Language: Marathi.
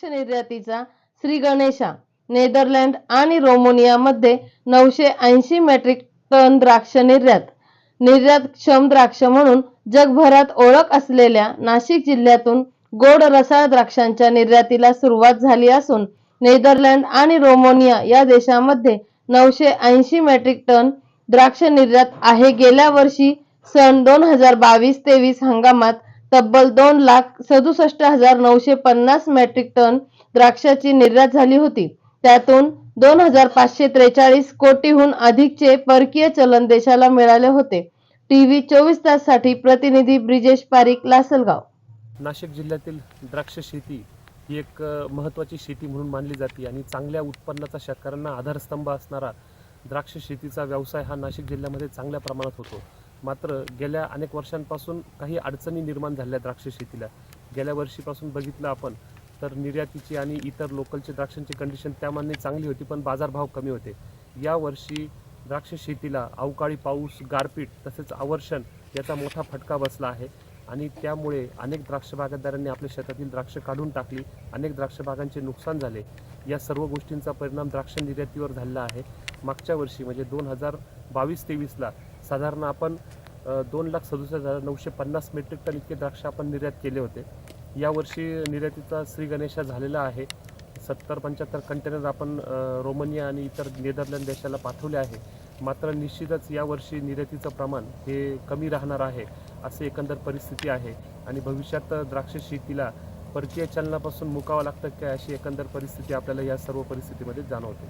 द्राक्ष निर्यातीचा श्री गणेशा नेदरलँड आणि रोमानियामध्ये 980 मेट्रिक टन द्राक्ष निर्यातक्षम द्राक्ष म्हणून जगभरात ओळख असलेल्या नाशिक जिल्ह्यातून गोड रसाळ द्राक्षांच्या निर्यातीला सुरुवात झाली असून नेदरलँड आणि रोमानिया या देशांमध्ये 980 मेट्रिक टन द्राक्ष निर्यात आहे। गेल्या वर्षी सन 2022-23 हंगामात तब्बल 2,67,950 मेट्रिक टन द्राक्षाची निर्यात झाली होती। त्यातून 2,543 कोटीहून अधिकचे परकीय चलन देशाला मिळाले होते। टीव्ही 24 तास साठी प्रतिनिधी ब्रिजेश पारिक, लासलगाव। नाशिक जिल्ह्यातील द्राक्ष शेती ही एक महत्त्वाची शेती म्हणून मानली जाते आणि चांगल्या उत्पन्नाचा शेतकऱ्यांना आधारस्तंभ असणारा द्राक्ष शेतीचा व्यवसाय हा नाशिक जिल्ह्यामध्ये चांगल्या प्रमाणात होतो। मात्र गेल्या अनेक वर्षांपासून काही अडचणी निर्माण झाल्या द्राक्ष शेतीला। गेल्या वर्षीपासून बघितलं आपण तर निर्यातीची आणि इतर लोकलची द्राक्षांची कंडिशन त्यामानाने चांगली होती, पण बाजारभाव कमी होते। या वर्षी द्राक्ष शेतीला अवकाळी पाऊस, गारपीट तसेच अवर्षण याचा मोठा फटका बसला आहे आणि त्यामुळे अनेक द्राक्ष बागायतदारांनी आपल्या शेतातील द्राक्ष काढून टाकली। अनेक द्राक्ष बागांचे नुकसान झाले। या सर्व गोष्टींचा परिणाम द्राक्ष निर्यातीवर झालेला आहे। मागच्या वर्षी म्हणजे 2022-23ला साधारण आपण 2,67,950 मेट्रिक टन इतके द्राक्ष आपण निर्यात केले होते। यावर्षी निर्यातीचा श्री गणेशा झालेला आहे। 70-75 कंटेनर आपण रोमानिया आणि इतर नेदरलँड देशाला पाठवले आहे। मात्र निश्चितच यावर्षी निर्यातीचं प्रमाण हे कमी राहणार आहे असे एकंदर परिस्थिती आहे आणि भविष्यात द्राक्ष शेतीला परकीय चलनापासून मुकावं लागतं काय अशी एकंदर परिस्थिती आपल्याला या सर्व परिस्थितीमध्ये जाणवते।